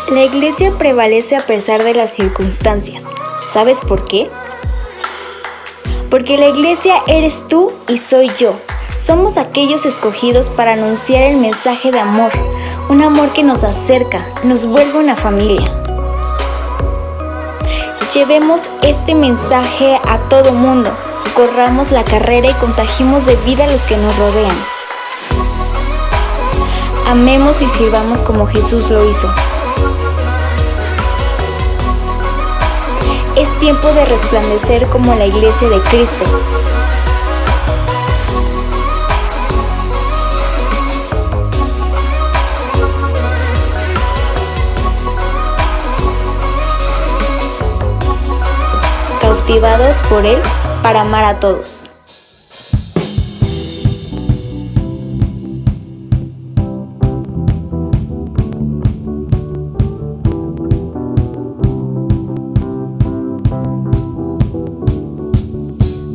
La iglesia prevalece a pesar de las circunstancias. ¿Sabes por qué? Porque la iglesia eres tú y soy yo. Somos aquellos escogidos para anunciar el mensaje de amor, un amor que nos acerca, nos vuelve una familia. Llevemos este mensaje a todo mundo, corramos la carrera y contagiemos de vida a los que nos rodean. Amemos y sirvamos como Jesús lo hizo. Es tiempo de resplandecer como la iglesia de Cristo. Cautivados por Él para amar a todos.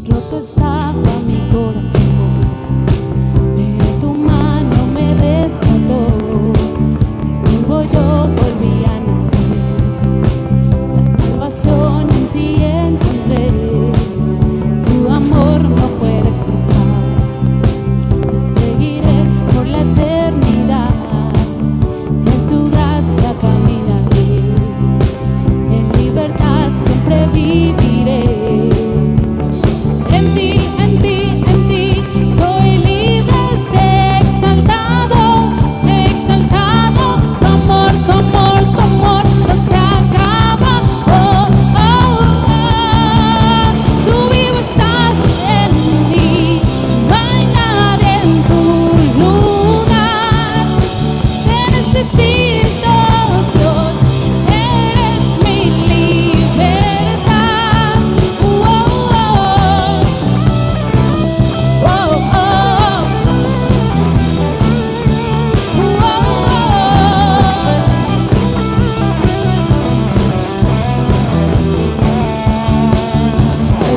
Roto estaba mi corazón, pero tu mano me rescató. Del polvo yo volví a nacer, la salvación en ti encontré. Tu amor no puedo expresar, te seguiré por la eternidad. En tu gracia caminaré, en libertad siempre viviré.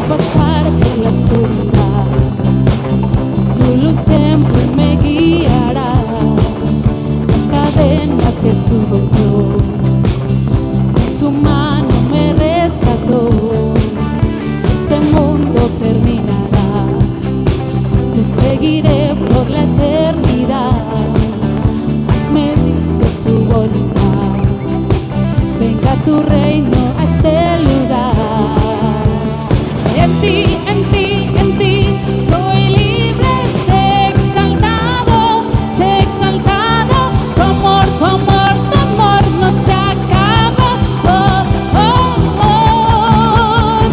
Pasar por la oscuridad, su luz siempre me guiará. Las cadenas Jesús rompió, con su mano me rescató. Este mundo terminará, te seguiré por la eternidad. Hazme Dios tu voluntad, venga tu reino a este lugar. En ti soy libre, sé exaltado, tu amor no se acaba.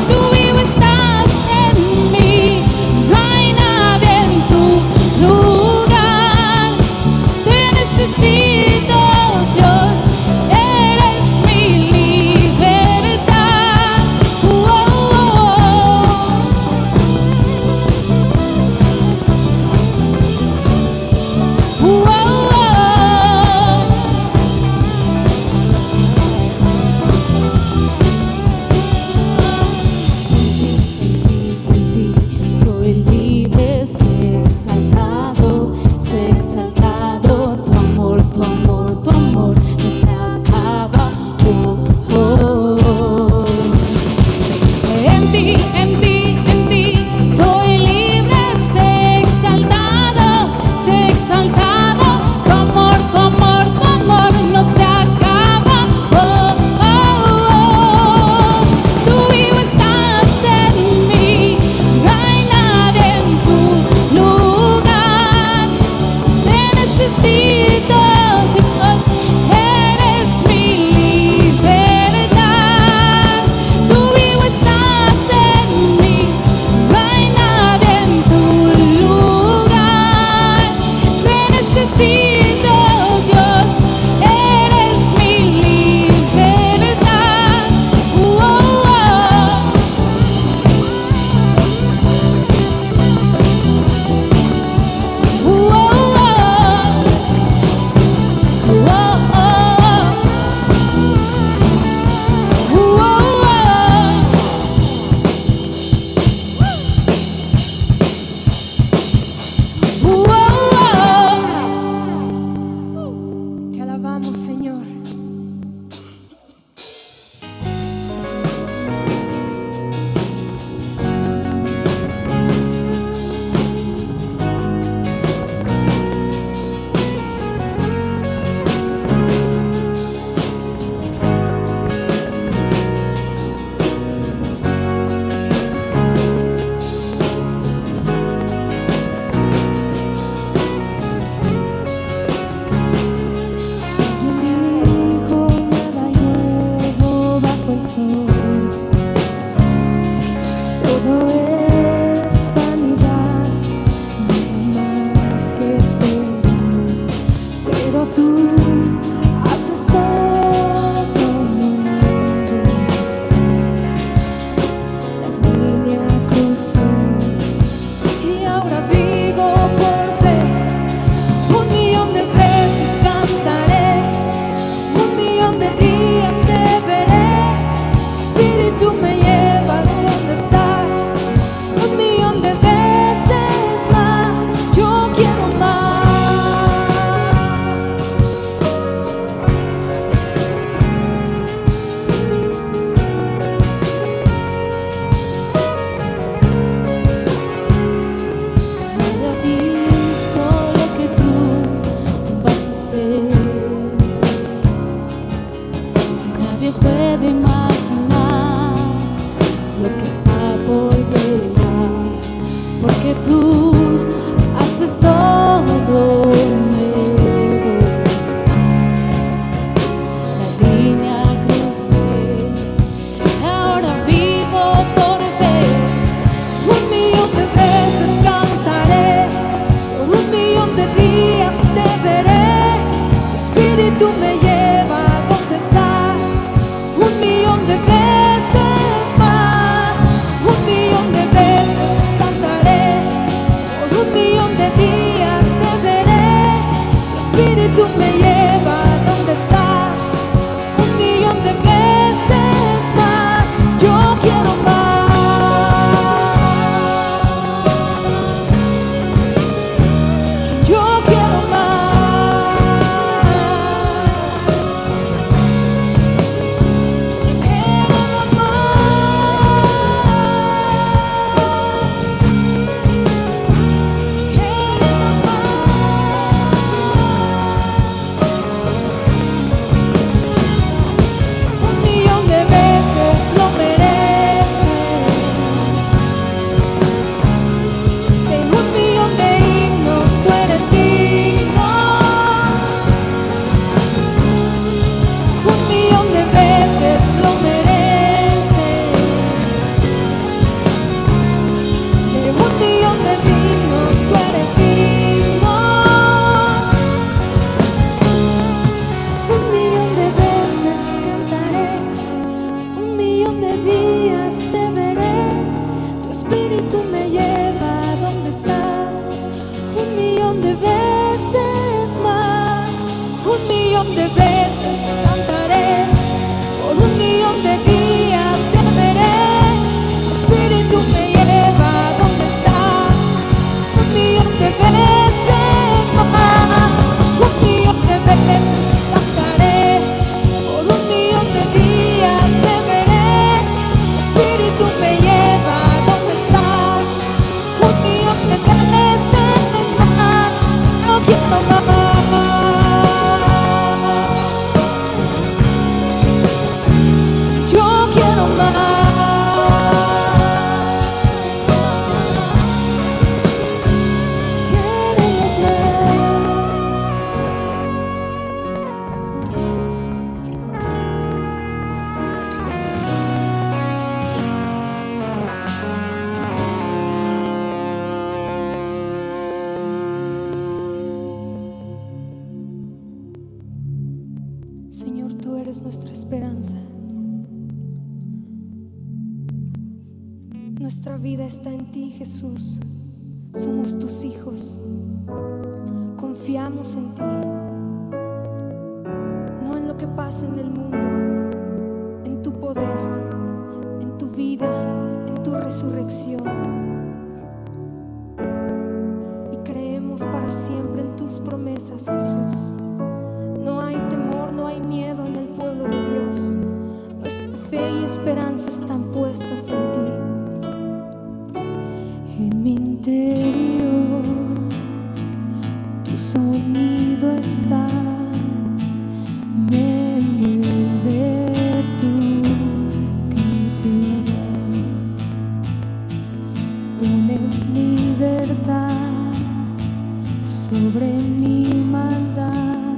Tú vivo estás en mí, no hay nadie en tu lugar. días te veré, tu espíritu me lleva donde estás. 1,000,000 de veces más, yo quiero más. Yo quiero más. Queremos de veces cantaré, por 1,000,000 de días te veré, tu espíritu me lleva donde estás. 1,000,000 de veces más, 1,000,000 de veces cantaré, por 1,000,000 de días te veré, tu espíritu me lleva donde estás. 1,000,000 de veces más, no quiero más. Señor, tú eres nuestra esperanza. Nuestra vida está en ti, Jesús. Somos tus hijos. Confiamos en ti. No en lo que pasa en el mundo, en tu poder, en tu vida, en tu resurrección. Y creemos para siempre en tus promesas, Jesús. No hay temor, no hay miedo en el pueblo de Dios. Nuestra fe y esperanza están puestas en ti. En mi interior, tu sonido está, me envuelve tu canción. Pones libertad sobre mi maldad.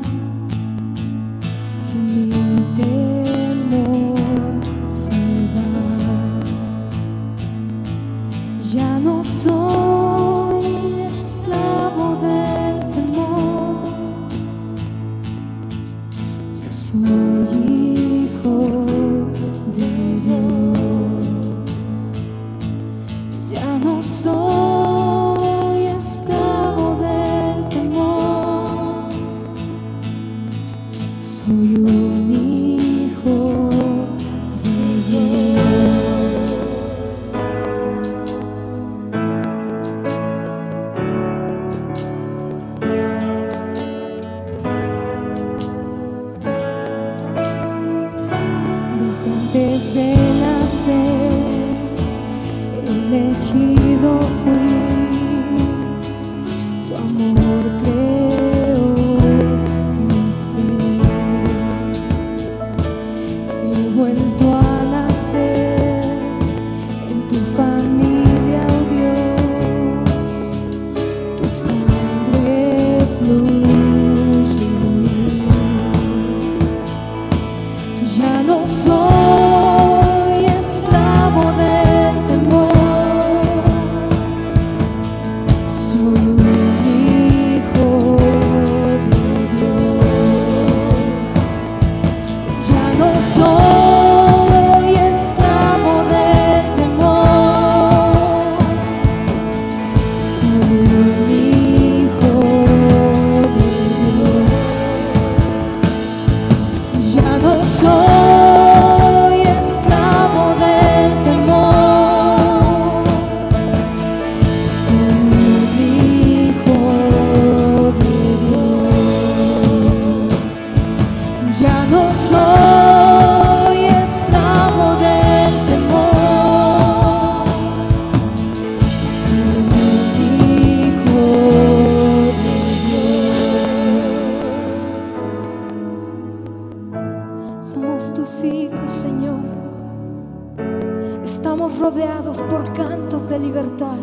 por cantos de libertad,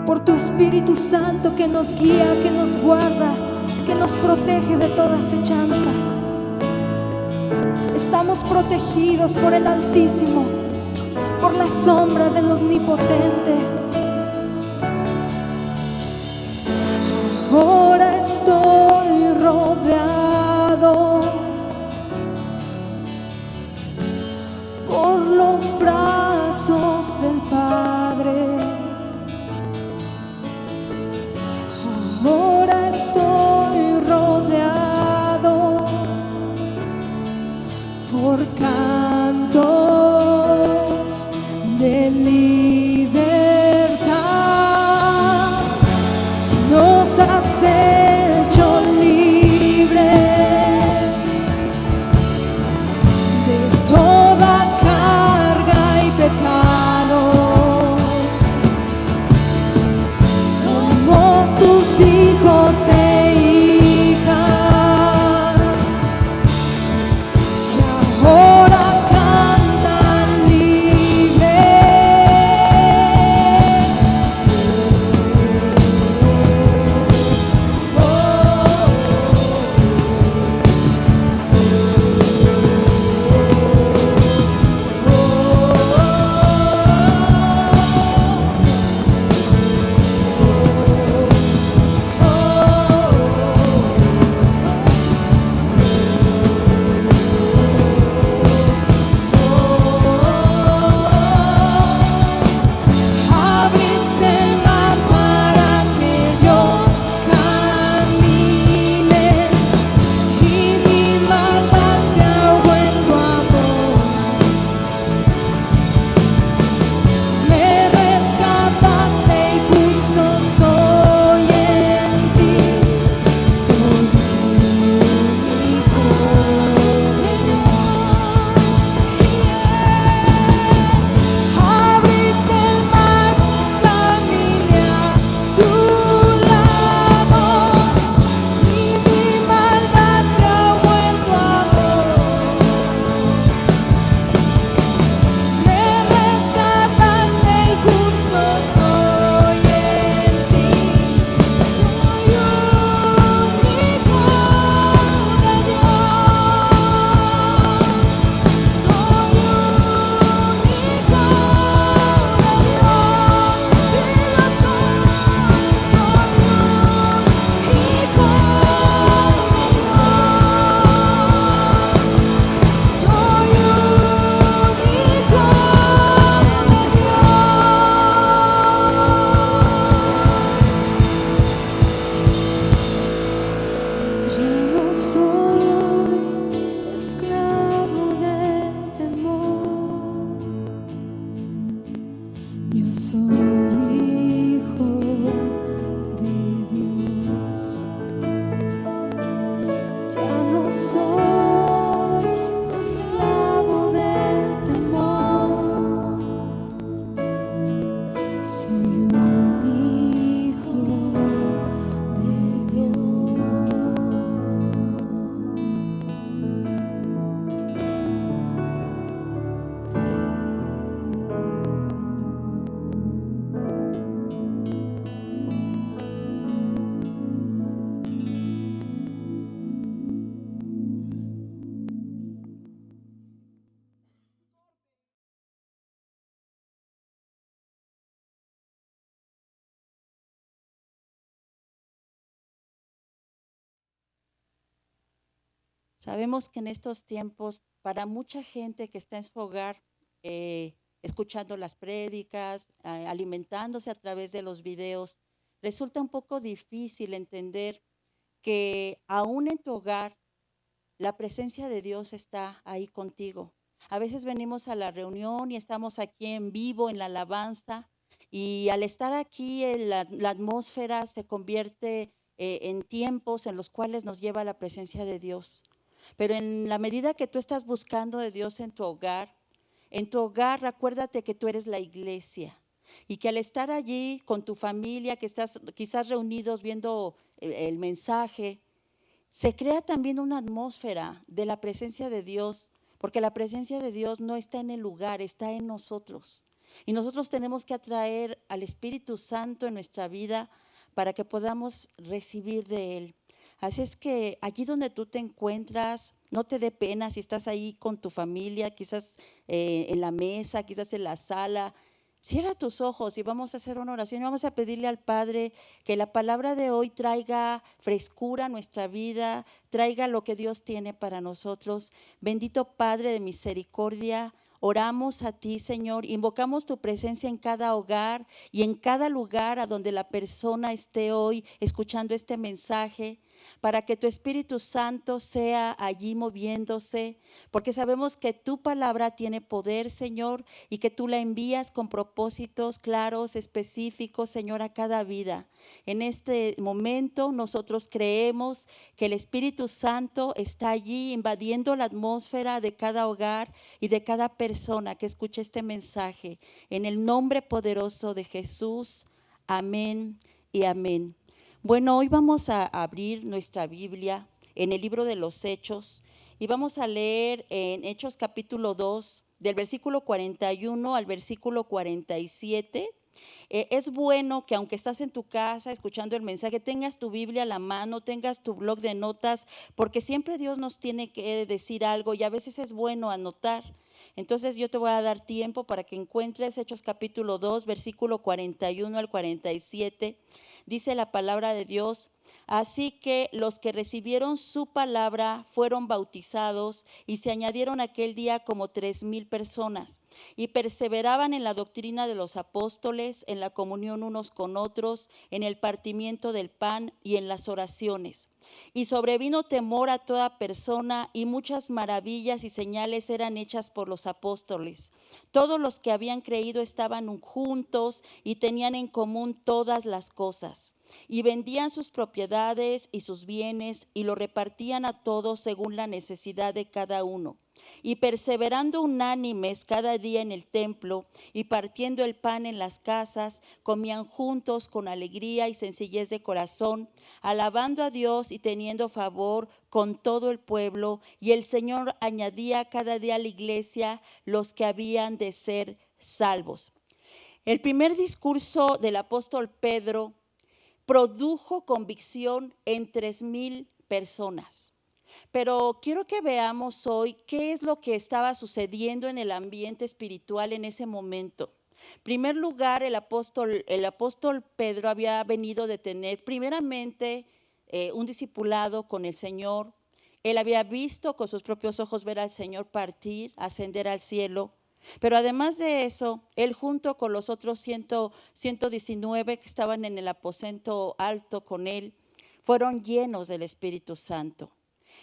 por tu Espíritu Santo que nos guía, que nos guarda, que nos protege de toda acechanza. Estamos protegidos por el Altísimo, por la sombra del Omnipotente. Ahora estoy rodeado por los brazos del Padre. Ahora estoy rodeado por cantos de libertad. Nos has hecho libres de toda carga y pecado. Somos tus hijos e hijas que ahora cantan libres. Abriste el mar para que yo camine y mi maldad se ahogó en tu amor. Me rescataste y justo soy en ti. Soy hijo de Dios. Abriste el mar, caminé a tu lado y mi maldad se ahogó en tu amor. Me rescataste y justo soy en ti. Soy un hijo de Dios. Soy un hijo de Dios. Si lo soy, soy un hijo de Dios. Soy un hijo de Dios. Ya no soy esclavo del temor. Yo soy hijo de Dios. Ya no soy esclavo del temor. Soy un hijo de Dios. Sabemos que en estos tiempos, para mucha gente que está en su hogar, escuchando las prédicas, alimentándose a través de los videos, resulta un poco difícil entender que aún en tu hogar la presencia de Dios está ahí contigo. A veces venimos a la reunión y estamos aquí en vivo, en la alabanza, y al estar aquí la atmósfera se convierte en tiempos en los cuales nos lleva la presencia de Dios. Pero en la medida que tú estás buscando de Dios en tu hogar, acuérdate que tú eres la iglesia y que al estar allí con tu familia, que estás quizás reunidos viendo el mensaje, se crea también una atmósfera de la presencia de Dios, porque la presencia de Dios no está en el lugar, está en nosotros. Y nosotros tenemos que atraer al Espíritu Santo en nuestra vida para que podamos recibir de Él. Así es que allí donde tú te encuentras, no te dé pena si estás ahí con tu familia, quizás en la mesa, quizás en la sala. Cierra tus ojos y vamos a hacer una oración y vamos a pedirle al Padre que la palabra de hoy traiga frescura a nuestra vida, traiga lo que Dios tiene para nosotros. Bendito Padre de misericordia, oramos a ti, Señor, invocamos tu presencia en cada hogar y en cada lugar a donde la persona esté hoy escuchando este mensaje, para que tu Espíritu Santo sea allí moviéndose, porque sabemos que tu palabra tiene poder, Señor, y que tú la envías con propósitos claros, específicos, Señor, a cada vida. En este momento nosotros creemos que el Espíritu Santo está allí invadiendo la atmósfera de cada hogar y de cada persona que escuche este mensaje. En el nombre poderoso de Jesús, amén y amén. Bueno, hoy vamos a abrir nuestra Biblia en el libro de los Hechos y vamos a leer en Hechos capítulo 2, del versículo 41 al versículo 47. Es bueno que aunque estás en tu casa escuchando el mensaje, tengas tu Biblia a la mano, tengas tu blog de notas, porque siempre Dios nos tiene que decir algo y a veces es bueno anotar. Entonces yo te voy a dar tiempo para que encuentres Hechos capítulo 2, versículo 41 al 47. Dice la palabra de Dios: así que los que recibieron su palabra fueron bautizados y se añadieron aquel día como 3,000 personas. Y perseveraban en la doctrina de los apóstoles, en la comunión unos con otros, en el partimiento del pan y en las oraciones. Y sobrevino temor a toda persona, y muchas maravillas y señales eran hechas por los apóstoles. Todos los que habían creído estaban juntos y tenían en común todas las cosas. Y vendían sus propiedades y sus bienes y lo repartían a todos según la necesidad de cada uno. Y perseverando unánimes cada día en el templo y partiendo el pan en las casas, comían juntos con alegría y sencillez de corazón, alabando a Dios y teniendo favor con todo el pueblo. Y el Señor añadía cada día a la iglesia los que habían de ser salvos. El primer discurso del apóstol Pedro produjo convicción en 3,000 personas. Pero quiero que veamos hoy qué es lo que estaba sucediendo en el ambiente espiritual en ese momento. En primer lugar, el apóstol Pedro había venido de tener primeramente un discipulado con el Señor. Él había visto con sus propios ojos ver al Señor partir, ascender al cielo. Pero además de eso, él junto con los otros 119 que estaban en el aposento alto con él, fueron llenos del Espíritu Santo.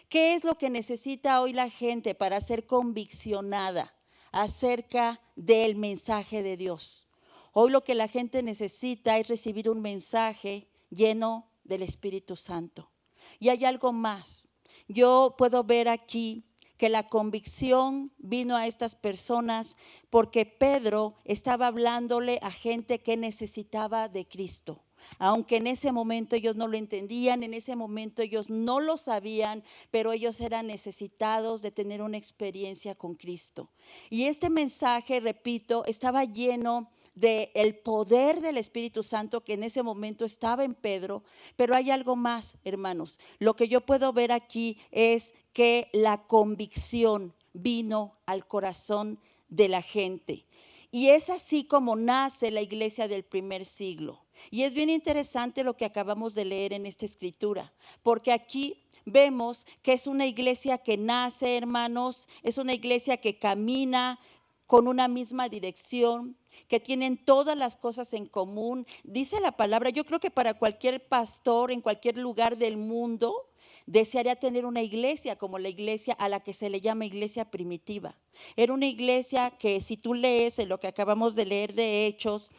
¿Qué es lo que necesita hoy la gente para ser conviccionada acerca del mensaje de Dios? Hoy lo que la gente necesita es recibir un mensaje lleno del Espíritu Santo. Y hay algo más. Yo puedo ver aquí que la convicción vino a estas personas porque Pedro estaba hablándole a gente que necesitaba de Cristo. Aunque en ese momento ellos no lo entendían, en ese momento ellos no lo sabían, pero ellos eran necesitados de tener una experiencia con Cristo. Y este mensaje, repito, estaba lleno del poder del Espíritu Santo que en ese momento estaba en Pedro, pero hay algo más, hermanos. Lo que yo puedo ver aquí es que la convicción vino al corazón de la gente. Y es así como nace la iglesia del primer siglo. Y es bien interesante lo que acabamos de leer en esta escritura, porque aquí vemos que es una iglesia que nace, hermanos, es una iglesia que camina con una misma dirección, que tienen todas las cosas en común. Dice la palabra, yo creo que para cualquier pastor en cualquier lugar del mundo, desearía tener una iglesia como la iglesia a la que se le llama iglesia primitiva. Era una iglesia que, si tú lees en lo que acabamos de leer de Hechos,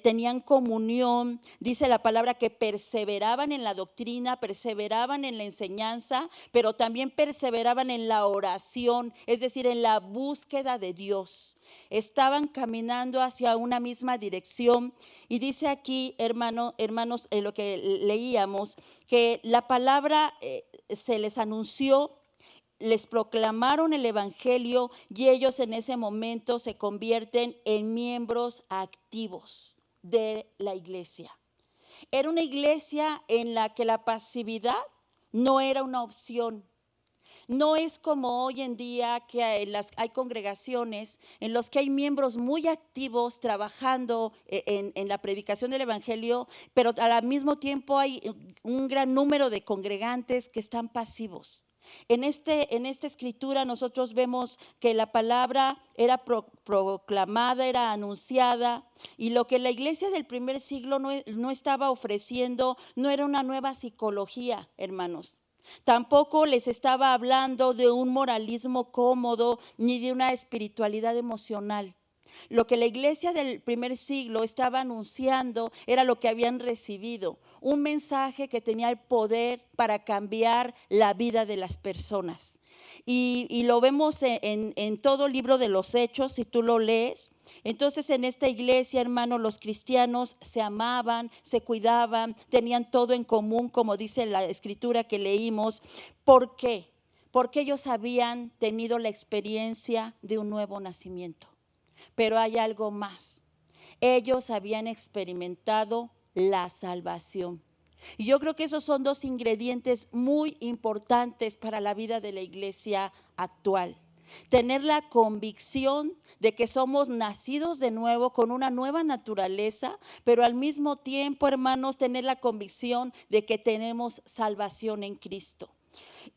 tenían comunión. Dice la palabra que perseveraban en la doctrina, perseveraban en la enseñanza, pero también perseveraban en la oración, es decir, en la búsqueda de Dios. Estaban caminando hacia una misma dirección. Y dice aquí, hermanos, en lo que leíamos, que la palabra se les anunció les proclamaron el evangelio y ellos en ese momento se convierten en miembros activos de la iglesia. Era una iglesia en la que la pasividad no era una opción. No es como hoy en día que hay congregaciones en las que hay miembros muy activos trabajando en la predicación del evangelio, pero al mismo tiempo hay un gran número de congregantes que están pasivos. En esta escritura nosotros vemos que la palabra era proclamada, era anunciada, y lo que la iglesia del primer siglo no estaba ofreciendo no era una nueva psicología, hermanos. Tampoco les estaba hablando de un moralismo cómodo ni de una espiritualidad emocional. Lo que la iglesia del primer siglo estaba anunciando era lo que habían recibido, un mensaje que tenía el poder para cambiar la vida de las personas. Y lo vemos en todo el libro de los Hechos, si tú lo lees. Entonces en esta iglesia, hermano, los cristianos se amaban, se cuidaban, tenían todo en común, como dice la escritura que leímos. ¿Por qué? Porque ellos habían tenido la experiencia de un nuevo nacimiento. Pero hay algo más. Ellos habían experimentado la salvación. Y yo creo que esos son dos ingredientes muy importantes para la vida de la iglesia actual. Tener la convicción de que somos nacidos de nuevo con una nueva naturaleza, pero al mismo tiempo, hermanos, tener la convicción de que tenemos salvación en Cristo.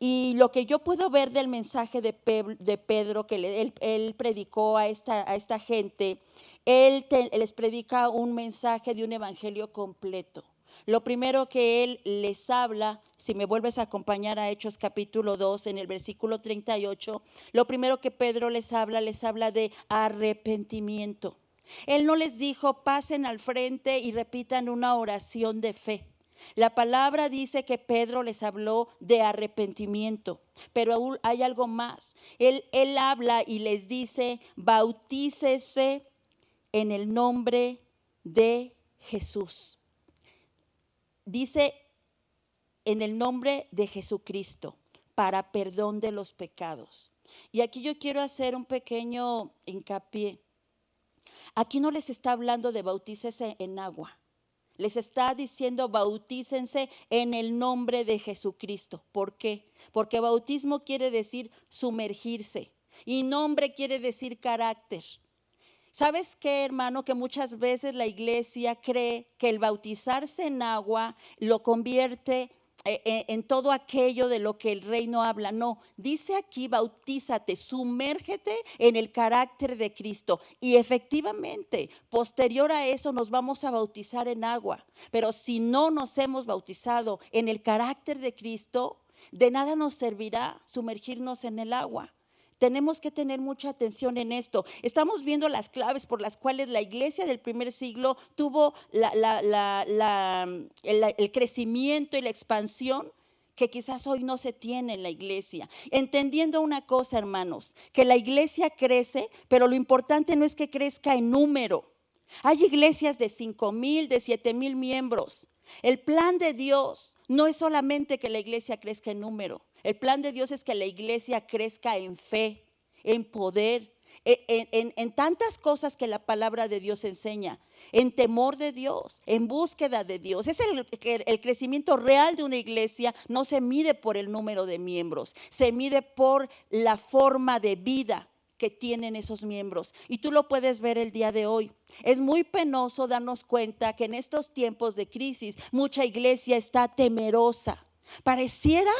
Y lo que yo puedo ver del mensaje de Pedro, que él predicó a esta gente, él les predica un mensaje de un evangelio completo. Lo primero que él les habla, si me vuelves a acompañar a Hechos capítulo 2, en el versículo 38, lo primero que Pedro les habla de arrepentimiento. Él no les dijo, pasen al frente y repitan una oración de fe. La palabra dice que Pedro les habló de arrepentimiento, pero aún hay algo más. Él habla y les dice, bautícese en el nombre de Jesús. Dice, en el nombre de Jesucristo, para perdón de los pecados. Y aquí yo quiero hacer un pequeño hincapié. Aquí no les está hablando de bautícese en agua. Les está diciendo bautícense en el nombre de Jesucristo. ¿Por qué? Porque bautismo quiere decir sumergirse y nombre quiere decir carácter. ¿Sabes qué, hermano? Que muchas veces la iglesia cree que el bautizarse en agua lo convierte en todo aquello de lo que el reino habla. No, dice aquí bautízate, sumérgete en el carácter de Cristo. Y efectivamente, posterior a eso nos vamos a bautizar en agua. Pero si no nos hemos bautizado en el carácter de Cristo, de nada nos servirá sumergirnos en el agua. Tenemos que tener mucha atención en esto. Estamos viendo las claves por las cuales la iglesia del primer siglo tuvo el crecimiento y la expansión que quizás hoy no se tiene en la iglesia. Entendiendo una cosa, hermanos, que la iglesia crece, pero lo importante no es que crezca en número. Hay iglesias de 5,000, de 7,000 miembros. El plan de Dios no es solamente que la iglesia crezca en número. El plan de Dios es que la iglesia crezca en fe, en poder, en tantas cosas que la palabra de Dios enseña, en temor de Dios, en búsqueda de Dios. Es el crecimiento real de una iglesia no se mide por el número de miembros, se mide por la forma de vida que tienen esos miembros. Y tú lo puedes ver el día de hoy. Es muy penoso darnos cuenta que en estos tiempos de crisis mucha iglesia está temerosa. Pareciera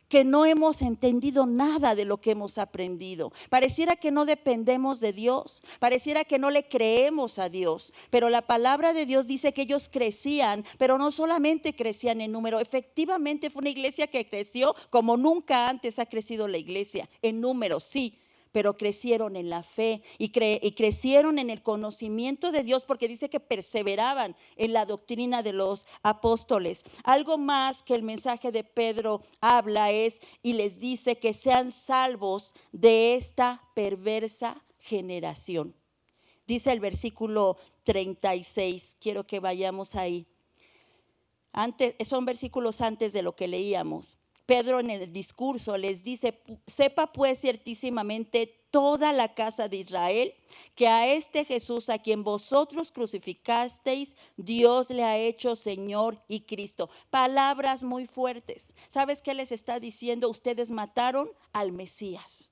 que no hemos entendido nada de lo que hemos aprendido. Pareciera que no dependemos de Dios, pareciera que no le creemos a Dios, pero la palabra de Dios dice que ellos crecían, pero no solamente crecían en número, efectivamente fue una iglesia que creció como nunca antes ha crecido la iglesia, en número, sí, pero crecieron en la fe y crecieron en el conocimiento de Dios, porque dice que perseveraban en la doctrina de los apóstoles. Algo más que el mensaje de Pedro habla es y les dice que sean salvos de esta perversa generación. Dice el versículo 36, quiero que vayamos ahí. Son versículos antes de lo que leíamos. Pedro en el discurso les dice: sepa pues ciertísimamente toda la casa de Israel que a este Jesús a quien vosotros crucificasteis, Dios le ha hecho Señor y Cristo. Palabras muy fuertes. ¿Sabes qué les está diciendo? Ustedes mataron al Mesías.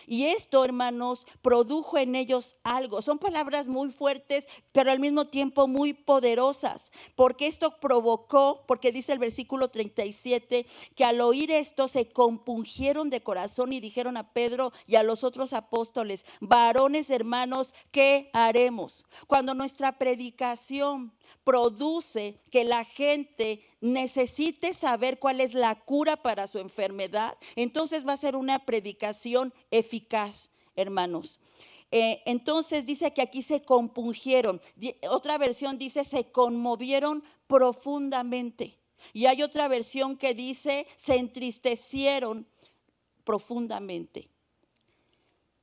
Y esto, hermanos, produjo en ellos algo. Son palabras muy fuertes, pero al mismo tiempo muy poderosas. Porque esto provocó, porque dice el versículo 37, que al oír esto se compungieron de corazón y dijeron a Pedro y a los otros apóstoles: varones hermanos, ¿qué haremos? Cuando nuestra predicación produce que la gente necesite saber cuál es la cura para su enfermedad, entonces va a ser una predicación eficaz, hermanos. Entonces dice que aquí se compungieron. Otra versión dice se conmovieron profundamente. Y hay otra versión que dice se entristecieron profundamente.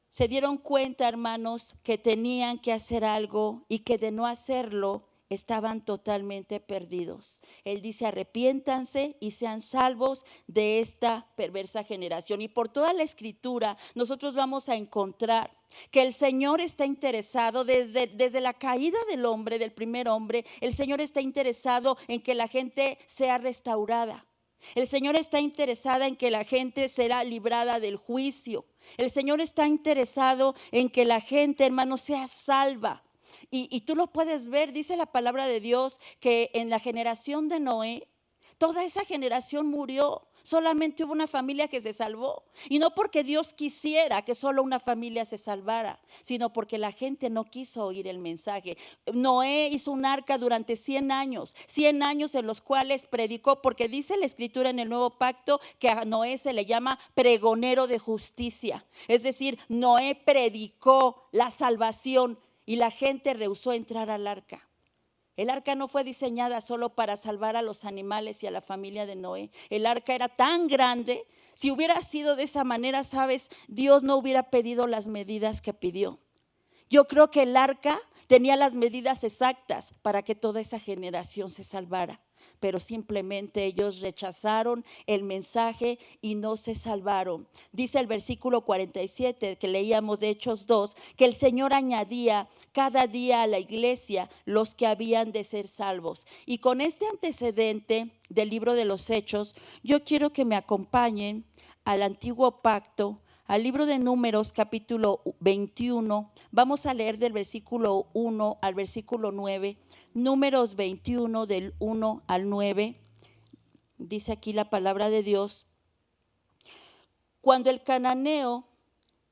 Se dieron cuenta, hermanos, que tenían que hacer algo y que de no hacerlo estaban totalmente perdidos. Él dice: arrepiéntanse y sean salvos de esta perversa generación. Y por toda la escritura nosotros vamos a encontrar que el Señor está interesado desde la caída del hombre, del primer hombre. El Señor está interesado en que la gente sea restaurada. El Señor está interesado en que la gente será librada del juicio. El Señor está interesado en que la gente, hermano, sea salva. Y tú lo puedes ver, dice la palabra de Dios, que en la generación de Noé, toda esa generación murió. Solamente hubo una familia que se salvó. Y no porque Dios quisiera que solo una familia se salvara, sino porque la gente no quiso oír el mensaje. Noé hizo un arca durante 100 años en los cuales predicó, porque dice la escritura en el Nuevo Pacto que a Noé se le llama pregonero de justicia. Es decir, Noé predicó la salvación y la gente rehusó entrar al arca. El arca no fue diseñada solo para salvar a los animales y a la familia de Noé. El arca era tan grande. Si hubiera sido de esa manera, sabes, Dios no hubiera pedido las medidas que pidió. Yo creo que el arca tenía las medidas exactas para que toda esa generación se salvara, pero simplemente ellos rechazaron el mensaje y no se salvaron. Dice el versículo 47 que leíamos de Hechos 2, que el Señor añadía cada día a la iglesia los que habían de ser salvos. Y con este antecedente del libro de los Hechos, yo quiero que me acompañen al antiguo pacto, al libro de Números capítulo 21, vamos a leer del versículo 1 al versículo 9, Números 21 del 1 al 9, dice aquí la palabra de Dios: cuando el cananeo,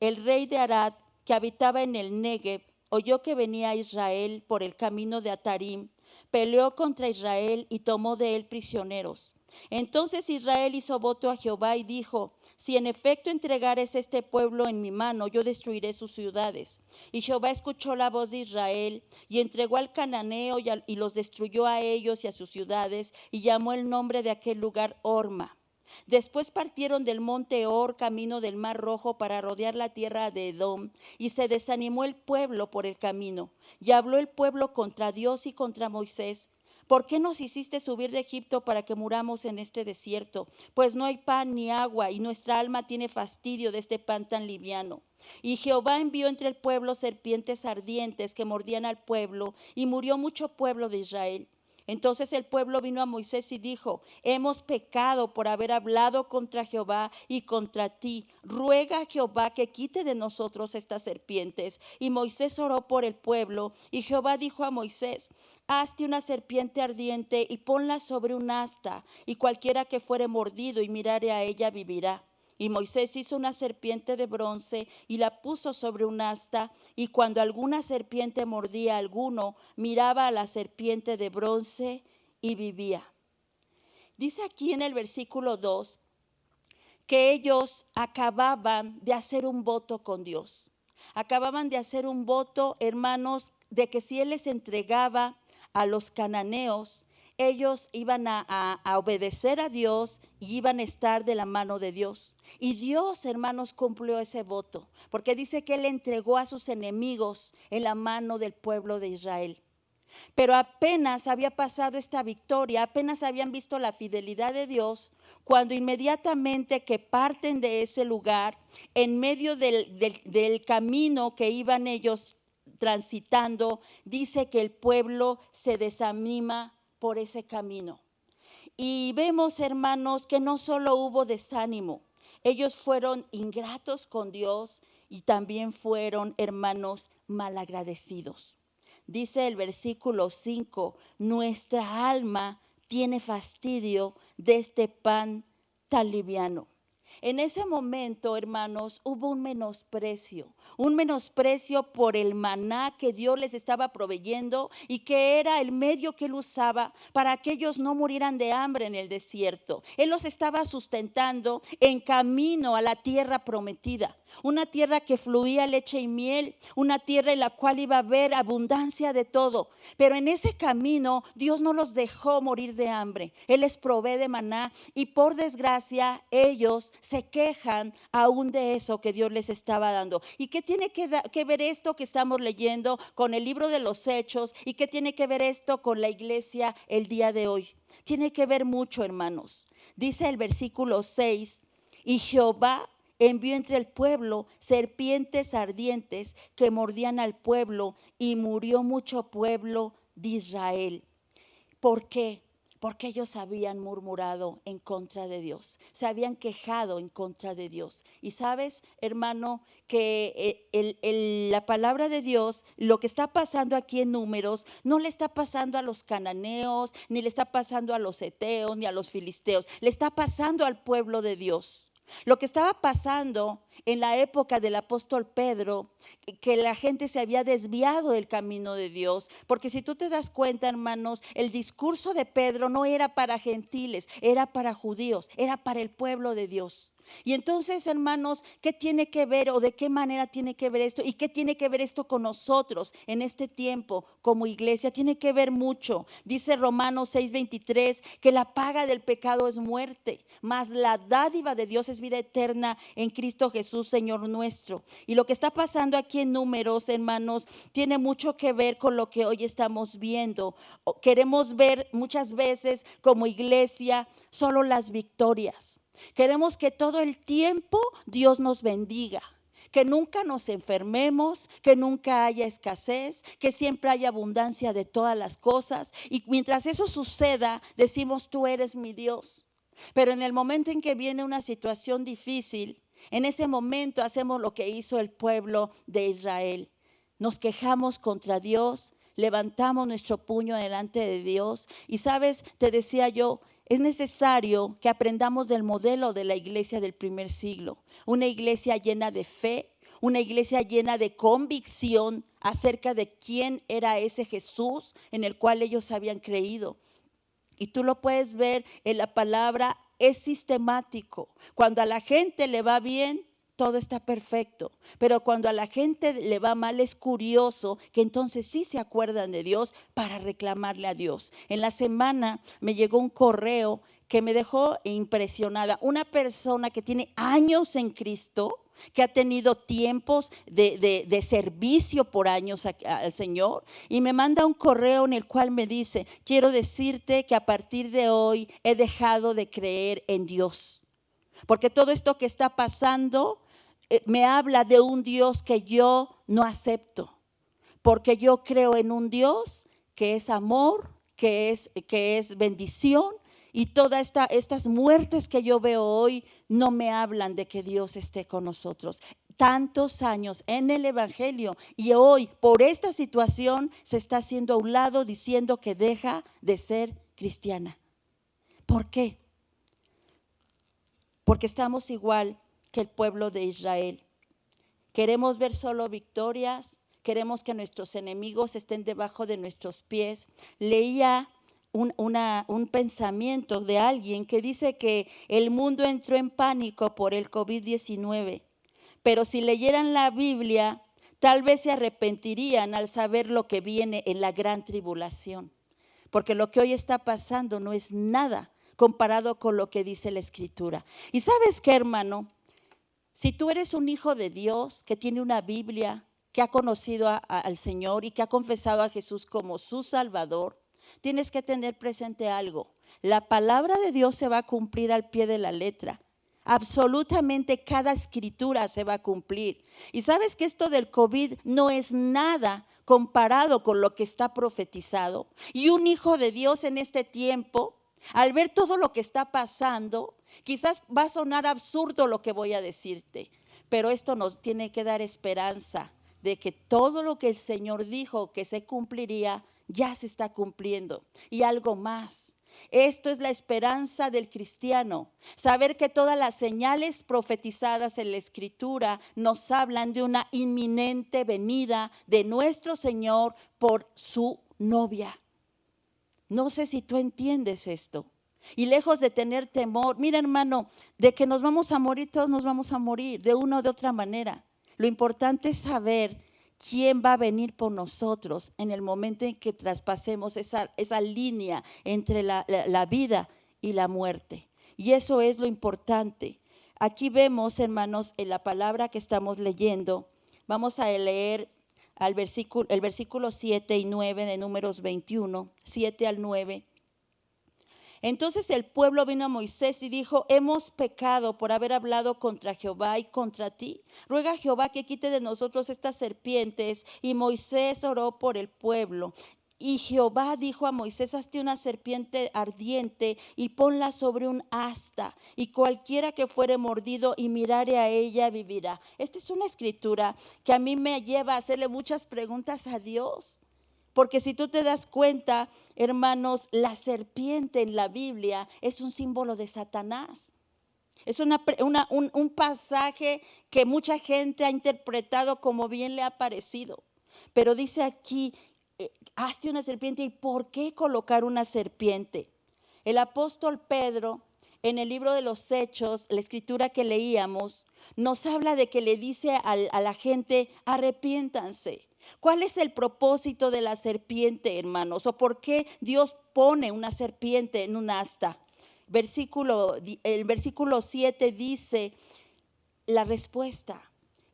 el rey de Arad, que habitaba en el Negev, oyó que venía a Israel por el camino de Atarim, peleó contra Israel y tomó de él prisioneros. Entonces Israel hizo voto a Jehová y dijo: si en efecto entregares este pueblo en mi mano, yo destruiré sus ciudades. Y Jehová escuchó la voz de Israel y entregó al cananeo y los destruyó a ellos y a sus ciudades, y llamó el nombre de aquel lugar Horma. Después partieron del monte Hor camino del mar Rojo para rodear la tierra de Edom, y se desanimó el pueblo por el camino. Y habló el pueblo contra Dios y contra Moisés: ¿por qué nos hiciste subir de Egipto para que muramos en este desierto? Pues no hay pan ni agua, y nuestra alma tiene fastidio de este pan tan liviano. Y Jehová envió entre el pueblo serpientes ardientes que mordían al pueblo, y murió mucho pueblo de Israel. Entonces el pueblo vino a Moisés y dijo: hemos pecado por haber hablado contra Jehová y contra ti. Ruega a Jehová que quite de nosotros estas serpientes. Y Moisés oró por el pueblo, y Jehová dijo a Moisés: hazte una serpiente ardiente y ponla sobre un asta, y cualquiera que fuere mordido y mirare a ella vivirá. Y Moisés hizo una serpiente de bronce y la puso sobre un asta, y cuando alguna serpiente mordía a alguno, miraba a la serpiente de bronce y vivía. Dice aquí en el versículo 2 que ellos acababan de hacer un voto con Dios. Acababan de hacer un voto, hermanos, de que si Él les entregaba a los cananeos, ellos iban a obedecer a Dios y iban a estar de la mano de Dios. Y Dios, hermanos, cumplió ese voto, porque dice que Él entregó a sus enemigos en la mano del pueblo de Israel. Pero apenas había pasado esta victoria, apenas habían visto la fidelidad de Dios, cuando inmediatamente que parten de ese lugar, en medio del camino que iban ellos transitando, dice que el pueblo se desanima por ese camino. Y vemos, hermanos, que no solo hubo desánimo, ellos fueron ingratos con Dios y también fueron, hermanos, malagradecidos. Dice el versículo 5, nuestra alma tiene fastidio de este pan tan liviano. En ese momento, hermanos, hubo un menosprecio por el maná que Dios les estaba proveyendo y que era el medio que Él usaba para que ellos no murieran de hambre en el desierto. Él los estaba sustentando en camino a la tierra prometida, una tierra que fluía leche y miel, una tierra en la cual iba a haber abundancia de todo. Pero en ese camino Dios no los dejó morir de hambre. Él les provee de maná y por desgracia ellos se quejan aún de eso que Dios les estaba dando. ¿Y qué tiene que ver esto que estamos leyendo con el libro de los Hechos? ¿Y qué tiene que ver esto con la iglesia el día de hoy? Tiene que ver mucho, hermanos. Dice el versículo 6, y Jehová envió entre el pueblo serpientes ardientes que mordían al pueblo y murió mucho pueblo de Israel. ¿Por qué? Porque ellos habían murmurado en contra de Dios, se habían quejado en contra de Dios. Y sabes, hermano, que la palabra de Dios, lo que está pasando aquí en Números, no le está pasando a los cananeos, ni le está pasando a los heteos, ni a los filisteos, le está pasando al pueblo de Dios. Lo que estaba pasando en la época del apóstol Pedro, que la gente se había desviado del camino de Dios, porque si tú te das cuenta, hermanos, el discurso de Pedro no era para gentiles, era para judíos, era para el pueblo de Dios. Y entonces, hermanos, ¿qué tiene que ver o de qué manera tiene que ver esto? ¿Y qué tiene que ver esto con nosotros en este tiempo como iglesia? Tiene que ver mucho. Dice Romanos 6:23 que la paga del pecado es muerte, mas la dádiva de Dios es vida eterna en Cristo Jesús, Señor nuestro. Y lo que está pasando aquí en Números, hermanos, tiene mucho que ver con lo que hoy estamos viendo. Queremos ver muchas veces como iglesia solo las victorias. Queremos que todo el tiempo Dios nos bendiga, que nunca nos enfermemos, que nunca haya escasez, que siempre haya abundancia de todas las cosas. Y mientras eso suceda, decimos, tú eres mi Dios. Pero en el momento en que viene una situación difícil, en ese momento hacemos lo que hizo el pueblo de Israel. Nos quejamos contra Dios, levantamos nuestro puño delante de Dios. Y sabes, te decía yo, es necesario que aprendamos del modelo de la iglesia del primer siglo, una iglesia llena de fe, una iglesia llena de convicción acerca de quién era ese Jesús en el cual ellos habían creído. Y tú lo puedes ver en la palabra, es sistemático. Cuando a la gente le va bien, todo está perfecto, pero cuando a la gente le va mal es curioso que entonces sí se acuerdan de Dios para reclamarle a Dios. En la semana me llegó un correo que me dejó impresionada. Una persona que tiene años en Cristo, que ha tenido tiempos de servicio por años al Señor, y me manda un correo en el cual me dice, quiero decirte que a partir de hoy he dejado de creer en Dios, porque todo esto que está pasando me habla de un Dios que yo no acepto, porque yo creo en un Dios que es amor, que es bendición, y todas estas muertes que yo veo hoy no me hablan de que Dios esté con nosotros. Tantos años en el Evangelio y hoy por esta situación se está haciendo a un lado diciendo que deja de ser cristiana. ¿Por qué? Porque estamos igual que el pueblo de Israel. Queremos ver solo victorias, queremos que nuestros enemigos estén debajo de nuestros pies. Leía un pensamiento de alguien que dice que el mundo entró en pánico por el COVID-19, pero si leyeran la Biblia, tal vez se arrepentirían al saber lo que viene en la gran tribulación, porque lo que hoy está pasando no es nada comparado con lo que dice la Escritura. ¿Y sabes qué, hermano? Si tú eres un hijo de Dios que tiene una Biblia, que ha conocido al Señor y que ha confesado a Jesús como su Salvador, tienes que tener presente algo. La palabra de Dios se va a cumplir al pie de la letra. Absolutamente cada escritura se va a cumplir. Y sabes que esto del COVID no es nada comparado con lo que está profetizado. Y un hijo de Dios en este tiempo, al ver todo lo que está pasando, quizás va a sonar absurdo lo que voy a decirte, pero esto nos tiene que dar esperanza de que todo lo que el Señor dijo que se cumpliría, ya se está cumpliendo. Y algo más. Esto es la esperanza del cristiano, saber que todas las señales profetizadas en la Escritura nos hablan de una inminente venida de nuestro Señor por su novia. No sé si tú entiendes esto. Y lejos de tener temor, mira hermano, de que nos vamos a morir, todos nos vamos a morir de una o de otra manera. Lo importante es saber quién va a venir por nosotros en el momento en que traspasemos esa línea entre la vida y la muerte. Y eso es lo importante. Aquí vemos, hermanos, en la palabra que estamos leyendo, vamos a leer el versículo 7 y 9 de Números 21, 7 al 9. Entonces el pueblo vino a Moisés y dijo: hemos pecado por haber hablado contra Jehová y contra ti. Ruega a Jehová que quite de nosotros estas serpientes. Y Moisés oró por el pueblo. Y Jehová dijo a Moisés: hazte una serpiente ardiente y ponla sobre un asta, y cualquiera que fuere mordido y mirare a ella vivirá. Esta es una escritura que a mí me lleva a hacerle muchas preguntas a Dios. Porque si tú te das cuenta, hermanos, la serpiente en la Biblia es un símbolo de Satanás. Es un pasaje que mucha gente ha interpretado como bien le ha parecido. Pero dice aquí, hazte una serpiente. ¿Y por qué colocar una serpiente? El apóstol Pedro, en el libro de los Hechos, la escritura que leíamos, nos habla de que le dice a la gente: arrepiéntanse. ¿Cuál es el propósito de la serpiente, hermanos? ¿O por qué Dios pone una serpiente en un asta? El versículo 7 dice la respuesta: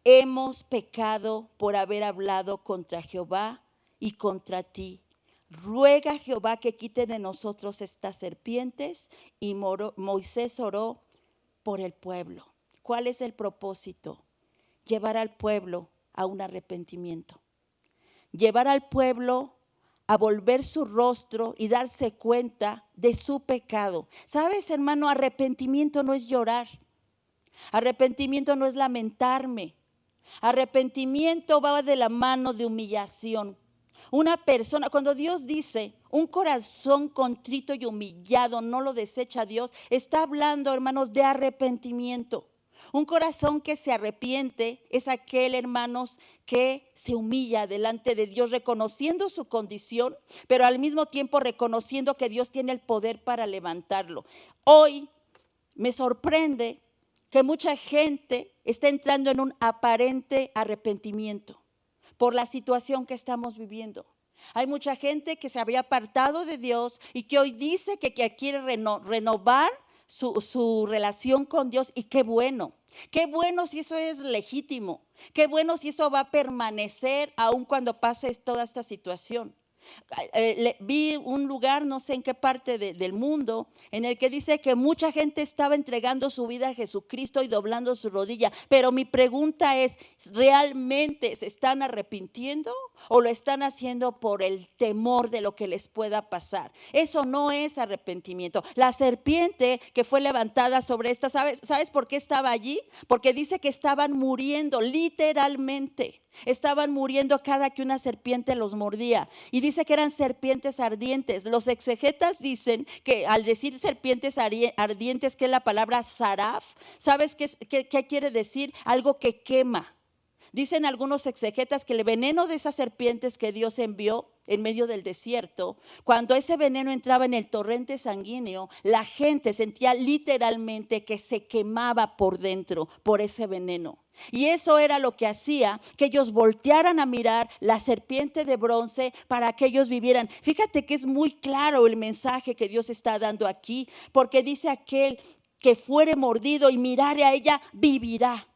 hemos pecado por haber hablado contra Jehová y contra ti. Ruega a Jehová que quite de nosotros estas serpientes. Y Moisés oró por el pueblo. ¿Cuál es el propósito? Llevar al pueblo a un arrepentimiento. Llevar al pueblo a volver su rostro y darse cuenta de su pecado. ¿Sabes, hermano? Arrepentimiento no es llorar. Arrepentimiento no es lamentarme. Arrepentimiento va de la mano de humillación. Una persona, cuando Dios dice un corazón contrito y humillado no lo desecha Dios, está hablando, hermanos, de arrepentimiento. Un corazón que se arrepiente es aquel, hermanos, que se humilla delante de Dios, reconociendo su condición, pero al mismo tiempo reconociendo que Dios tiene el poder para levantarlo. Hoy me sorprende que mucha gente está entrando en un aparente arrepentimiento por la situación que estamos viviendo. Hay mucha gente que se había apartado de Dios y que hoy dice que quiere renovar su relación con Dios, y qué bueno si eso es legítimo, qué bueno si eso va a permanecer aun cuando pase toda esta situación. Vi un lugar, no sé en qué parte del mundo, en el que dice que mucha gente estaba entregando su vida a Jesucristo y doblando su rodilla. Pero mi pregunta es, ¿realmente se están arrepintiendo o lo están haciendo por el temor de lo que les pueda pasar? Eso no es arrepentimiento. La serpiente que fue levantada sobre esta, ¿sabes por qué estaba allí? Porque dice que estaban muriendo, literalmente. Estaban muriendo cada que una serpiente los mordía. Y dice que eran serpientes ardientes. Los exegetas dicen que al decir serpientes ardientes, que es la palabra saraf, ¿sabes qué quiere decir? Algo que quema. Dicen algunos exegetas que el veneno de esas serpientes que Dios envió en medio del desierto, cuando ese veneno entraba en el torrente sanguíneo, la gente sentía literalmente que se quemaba por dentro por ese veneno. Y eso era lo que hacía que ellos voltearan a mirar la serpiente de bronce para que ellos vivieran. Fíjate que es muy claro el mensaje que Dios está dando aquí, porque dice: aquel que fuere mordido y mirare a ella, vivirá.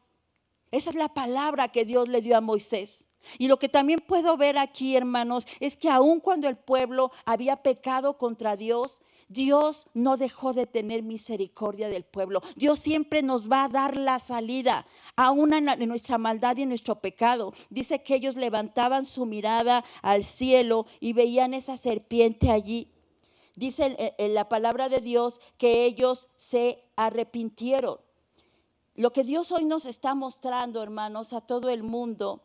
Esa es la palabra que Dios le dio a Moisés. Y lo que también puedo ver aquí, hermanos, es que aun cuando el pueblo había pecado contra Dios, Dios no dejó de tener misericordia del pueblo. Dios siempre nos va a dar la salida, aún en nuestra maldad y en nuestro pecado. Dice que ellos levantaban su mirada al cielo y veían esa serpiente allí. Dice en la palabra de Dios que ellos se arrepintieron. Lo que Dios hoy nos está mostrando, hermanos, a todo el mundo,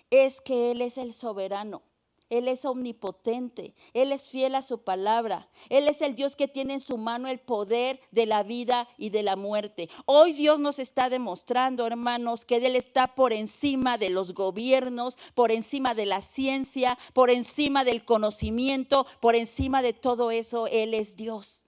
es que Él es el soberano, Él es omnipotente, Él es fiel a su palabra, Él es el Dios que tiene en su mano el poder de la vida y de la muerte. Hoy Dios nos está demostrando, hermanos, que Él está por encima de los gobiernos, por encima de la ciencia, por encima del conocimiento, por encima de todo eso, Él es Dios.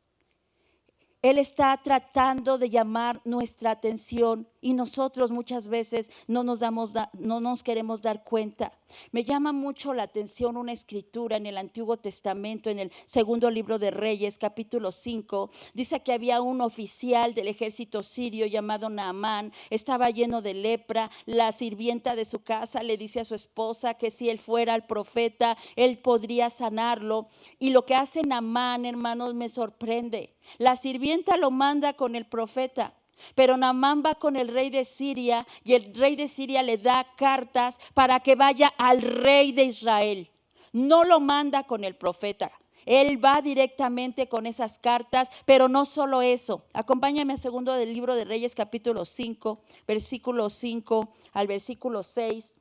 Él está tratando de llamar nuestra atención y nosotros muchas veces no nos queremos dar cuenta. Me llama mucho la atención una escritura en el Antiguo Testamento, en el segundo libro de Reyes, capítulo 5. Dice que había un oficial del ejército sirio llamado Naamán, estaba lleno de lepra. La sirvienta de su casa le dice a su esposa que si él fuera el profeta, él podría sanarlo. Y lo que hace Naamán, hermanos, me sorprende. La sirvienta lo manda con el profeta, pero Naamán va con el rey de Siria y el rey de Siria le da cartas para que vaya al rey de Israel. No lo manda con el profeta. Él va directamente con esas cartas, pero no solo eso. Acompáñame a segundo del libro de Reyes, capítulo 5, versículo 5 al versículo 6.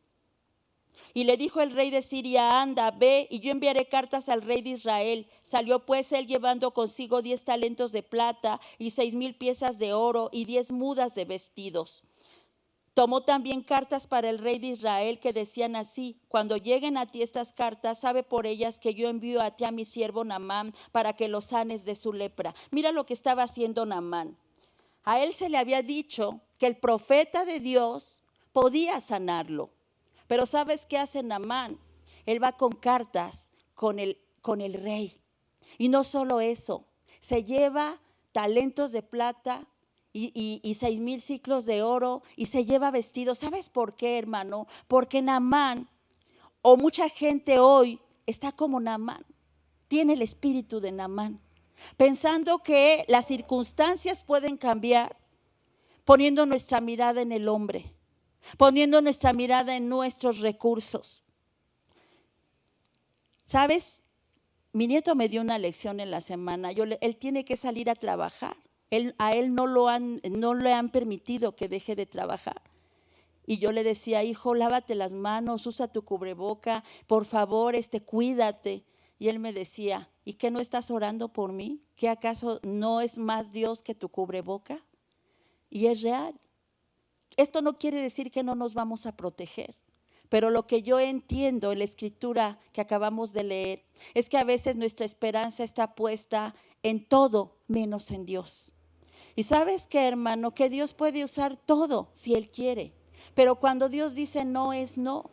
Y le dijo el rey de Siria: anda, ve, y yo enviaré cartas al rey de Israel. Salió pues él llevando consigo 10 talentos de plata y 6,000 piezas de oro y 10 mudas de vestidos. Tomó también cartas para el rey de Israel que decían así: cuando lleguen a ti estas cartas, sabe por ellas que yo envío a ti a mi siervo Naamán para que lo sanes de su lepra. Mira lo que estaba haciendo Naamán. A él se le había dicho que el profeta de Dios podía sanarlo. Pero ¿sabes qué hace Naamán? Él va con cartas con el rey. Y no solo eso, se lleva talentos de plata y 6,000 ciclos de oro y se lleva vestidos. ¿Sabes por qué, hermano? Porque Naamán, o mucha gente hoy, está como Naamán, tiene el espíritu de Naamán, pensando que las circunstancias pueden cambiar, poniendo nuestra mirada en el hombre, poniendo nuestra mirada en nuestros recursos. ¿Sabes? Mi nieto me dio una lección en la semana. Él tiene que salir a trabajar. A él no le han permitido que deje de trabajar. Y yo le decía: hijo, lávate las manos, usa tu cubreboca, por favor, cuídate. Y él me decía: ¿y qué no estás orando por mí? ¿Qué acaso no es más Dios que tu cubreboca? Y es real. Esto no quiere decir que no nos vamos a proteger, pero lo que yo entiendo en la escritura que acabamos de leer es que a veces nuestra esperanza está puesta en todo menos en Dios. Y ¿sabes qué, hermano? Que Dios puede usar todo si Él quiere, pero cuando Dios dice no, es no.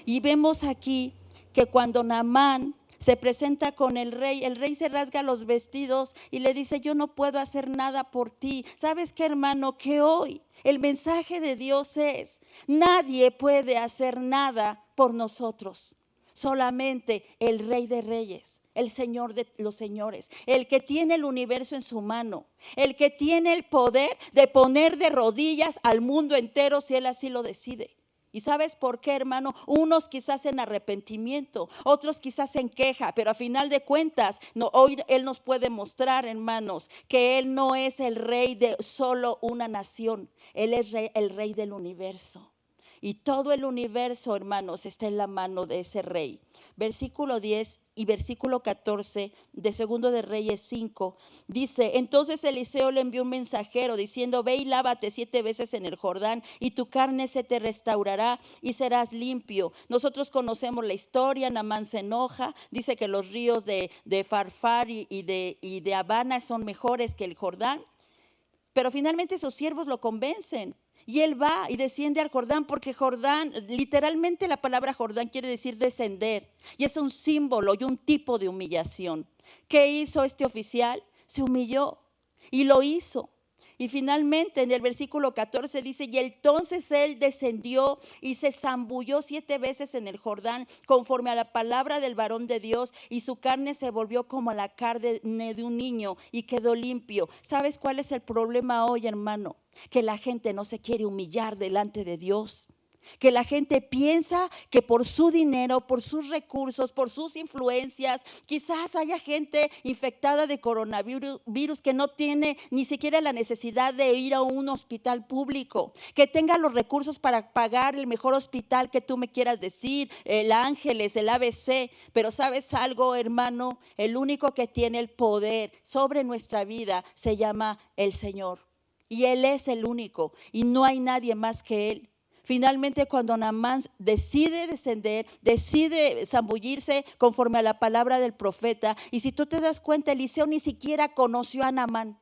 Y vemos aquí que cuando Naamán se presenta con el rey se rasga los vestidos y le dice: yo no puedo hacer nada por ti. ¿Sabes qué, hermano? Que hoy el mensaje de Dios es: nadie puede hacer nada por nosotros, solamente el Rey de Reyes, el Señor de los señores, el que tiene el universo en su mano, el que tiene el poder de poner de rodillas al mundo entero si Él así lo decide. ¿Y sabes por qué, hermano? Unos quizás en arrepentimiento, otros quizás en queja, pero a final de cuentas, hoy Él nos puede mostrar, hermanos, que Él no es el rey de solo una nación, Él es el rey del universo. Y todo el universo, hermanos, está en la mano de ese rey. Versículo 10 y versículo 14 de Segundo de Reyes 5, dice: entonces Eliseo le envió un mensajero diciendo: ve y lávate 7 veces en el Jordán y tu carne se te restaurará y serás limpio. Nosotros conocemos la historia. Naamán se enoja, dice que los ríos de Farfar y de Habana son mejores que el Jordán, pero finalmente sus siervos lo convencen. Y él va y desciende al Jordán, porque Jordán, literalmente la palabra Jordán quiere decir descender. Y es un símbolo y un tipo de humillación. ¿Qué hizo este oficial? Se humilló y lo hizo. Y finalmente en el versículo 14 dice, y entonces él descendió y se zambulló 7 veces en el Jordán, conforme a la palabra del varón de Dios, y su carne se volvió como la carne de un niño y quedó limpio. ¿Sabes cuál es el problema hoy, hermano? Que la gente no se quiere humillar delante de Dios. Que la gente piensa que por su dinero, por sus recursos, por sus influencias, quizás haya gente infectada de coronavirus que no tiene ni siquiera la necesidad de ir a un hospital público, que tenga los recursos para pagar el mejor hospital que tú me quieras decir, el Ángeles, el ABC. Pero ¿sabes algo, hermano? El único que tiene el poder sobre nuestra vida se llama el Señor. Y Él es el único y no hay nadie más que Él. Finalmente, cuando Naamán decide descender, decide zambullirse conforme a la palabra del profeta, y si tú te das cuenta, Eliseo ni siquiera conoció a Naamán.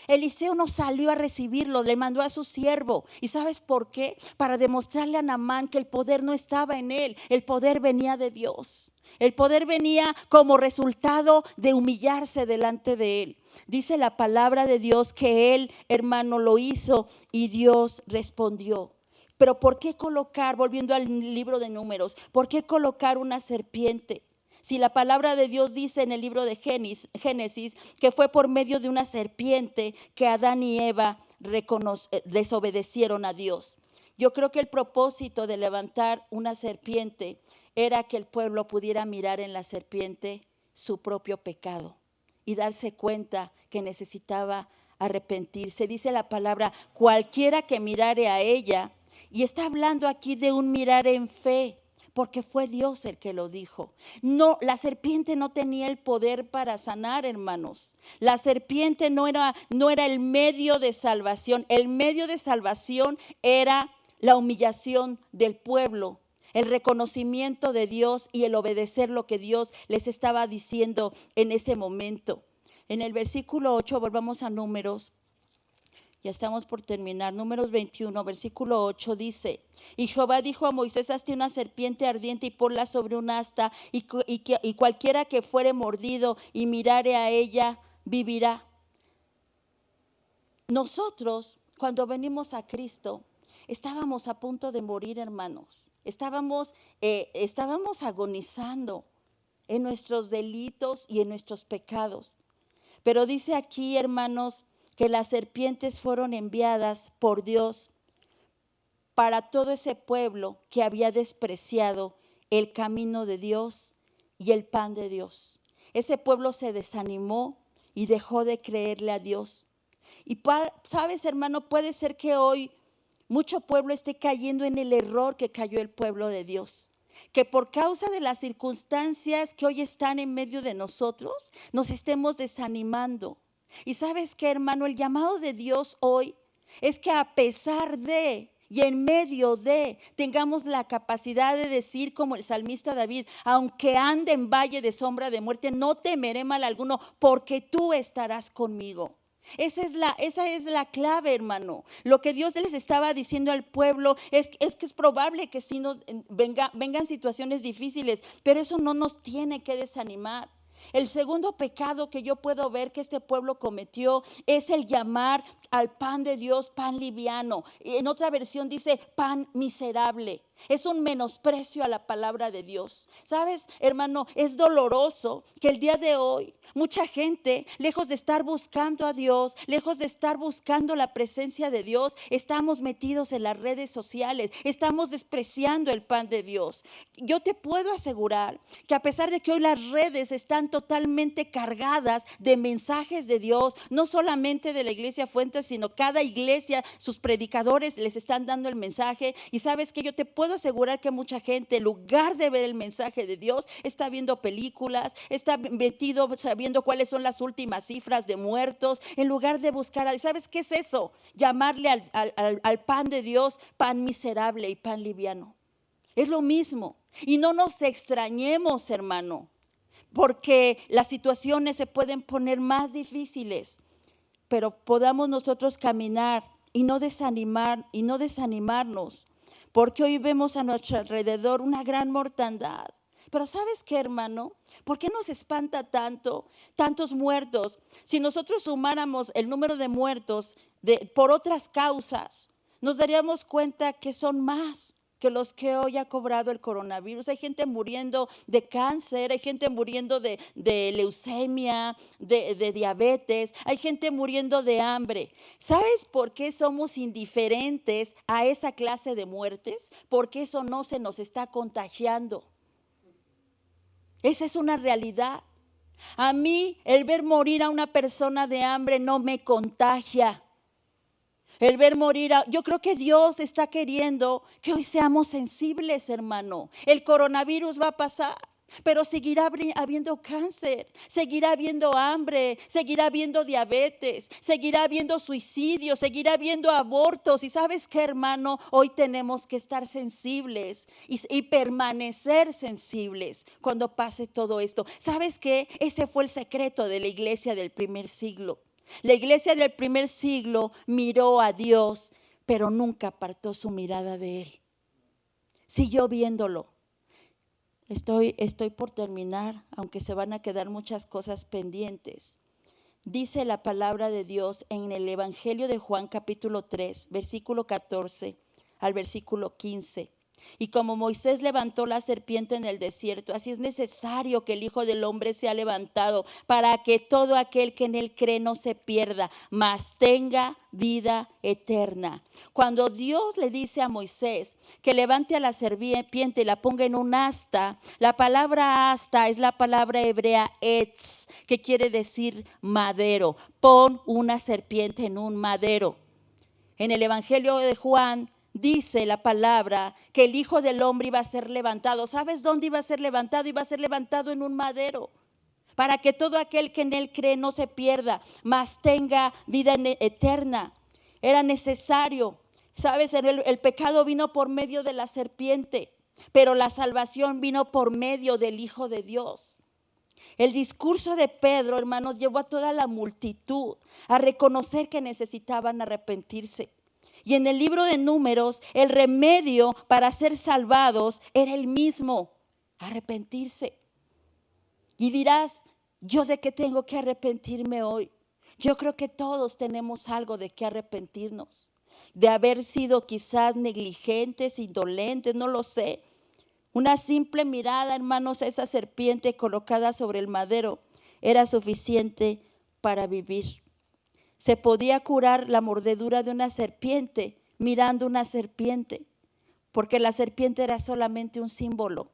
Eliseo no salió a recibirlo, le mandó a su siervo. ¿Y sabes por qué? Para demostrarle a Naamán que el poder no estaba en él, el poder venía de Dios. El poder venía como resultado de humillarse delante de él. Dice la palabra de Dios que él, hermano, lo hizo y Dios respondió. Pero ¿por qué colocar, volviendo al libro de Números, por qué colocar una serpiente? Si la palabra de Dios dice en el libro de Génesis que fue por medio de una serpiente que Adán y Eva desobedecieron a Dios. Yo creo que el propósito de levantar una serpiente era que el pueblo pudiera mirar en la serpiente su propio pecado y darse cuenta que necesitaba arrepentirse. Dice la palabra, cualquiera que mirare a ella. Y está hablando aquí de un mirar en fe, porque fue Dios el que lo dijo. No, la serpiente no tenía el poder para sanar, hermanos. La serpiente no era el medio de salvación. El medio de salvación era la humillación del pueblo, el reconocimiento de Dios y el obedecer lo que Dios les estaba diciendo en ese momento. En el versículo 8, volvamos a Números. Ya estamos por terminar. Números 21, versículo 8 dice, y Jehová dijo a Moisés, hazte una serpiente ardiente y ponla sobre un asta, y cualquiera que fuere mordido y mirare a ella, vivirá. Nosotros, cuando venimos a Cristo, estábamos a punto de morir, hermanos. Estábamos agonizando en nuestros delitos y en nuestros pecados. Pero dice aquí, hermanos, que las serpientes fueron enviadas por Dios para todo ese pueblo que había despreciado el camino de Dios y el pan de Dios. Ese pueblo se desanimó y dejó de creerle a Dios. Y sabes, hermano, puede ser que hoy mucho pueblo esté cayendo en el error que cayó el pueblo de Dios. Que por causa de las circunstancias que hoy están en medio de nosotros, nos estemos desanimando. Y sabes qué, hermano, el llamado de Dios hoy es que a pesar de y en medio de tengamos la capacidad de decir como el salmista David, aunque ande en valle de sombra de muerte, no temeré mal alguno, porque tú estarás conmigo. Esa es la clave, hermano. Lo que Dios les estaba diciendo al pueblo es que es probable que sí vengan situaciones difíciles, pero eso no nos tiene que desanimar. El segundo pecado que yo puedo ver que este pueblo cometió es el llamar al pan de Dios pan liviano. En otra versión dice pan miserable. Es un menosprecio a la palabra de Dios. ¿Sabes, hermano? Es doloroso que el día de hoy mucha gente, lejos de estar buscando a Dios, lejos de estar buscando la presencia de Dios, estamos metidos en las redes sociales, estamos despreciando el pan de Dios. Yo te puedo asegurar que a pesar de que hoy las redes están totalmente cargadas de mensajes de Dios, no solamente de la iglesia Fuentes, sino cada iglesia, sus predicadores les están dando el mensaje. Y sabes que yo te puedo asegurar que mucha gente, en lugar de ver el mensaje de Dios, está viendo películas, está metido sabiendo cuáles son las últimas cifras de muertos, en lugar de buscar. ¿Sabes qué es eso? Llamarle al pan de Dios pan miserable y pan liviano. Es lo mismo. Y no nos extrañemos, hermano, porque las situaciones se pueden poner más difíciles, pero podamos nosotros caminar y no desanimarnos, porque hoy vemos a nuestro alrededor una gran mortandad. Pero ¿sabes qué, hermano? ¿Por qué nos espanta tantos muertos? Si nosotros sumáramos el número de muertos por otras causas, nos daríamos cuenta que son más que los que hoy ha cobrado el coronavirus. Hay gente muriendo de cáncer, hay gente muriendo de leucemia, de diabetes, hay gente muriendo de hambre. ¿Sabes por qué somos indiferentes a esa clase de muertes? Porque eso no se nos está contagiando. Esa es una realidad. A mí el ver morir a una persona de hambre no me contagia. El ver morir, yo creo que Dios está queriendo que hoy seamos sensibles, hermano. El coronavirus va a pasar, pero seguirá habiendo cáncer, seguirá habiendo hambre, seguirá habiendo diabetes, seguirá habiendo suicidio, seguirá habiendo abortos. Y ¿sabes qué, hermano? Hoy tenemos que estar sensibles y permanecer sensibles cuando pase todo esto. ¿Sabes qué? Ese fue el secreto de la iglesia del primer siglo. La iglesia del primer siglo miró a Dios, pero nunca apartó su mirada de Él. Siguió viéndolo. Estoy por terminar, aunque se van a quedar muchas cosas pendientes. Dice la palabra de Dios en el Evangelio de Juan capítulo 3, versículo 14 al versículo 15. Y como Moisés levantó la serpiente en el desierto, así es necesario que el Hijo del Hombre sea levantado para que todo aquel que en él cree no se pierda, mas tenga vida eterna. Cuando Dios le dice a Moisés que levante a la serpiente y la ponga en un asta, la palabra asta es la palabra hebrea etz, que quiere decir madero. Pon una serpiente en un madero. En el Evangelio de Juan dice la palabra que el Hijo del Hombre iba a ser levantado. ¿Sabes dónde iba a ser levantado? Iba a ser levantado en un madero, para que todo aquel que en él cree no se pierda, mas tenga vida eterna. Era necesario. ¿Sabes? El pecado vino por medio de la serpiente, pero la salvación vino por medio del Hijo de Dios. El discurso de Pedro, hermanos, llevó a toda la multitud a reconocer que necesitaban arrepentirse. Y en el libro de Números, el remedio para ser salvados era el mismo, arrepentirse. Y dirás, ¿yo de qué tengo que arrepentirme hoy? Yo creo que todos tenemos algo de qué arrepentirnos, de haber sido quizás negligentes, indolentes, no lo sé. Una simple mirada, hermanos, a esa serpiente colocada sobre el madero era suficiente para vivir. Se podía curar la mordedura de una serpiente mirando una serpiente, porque la serpiente era solamente un símbolo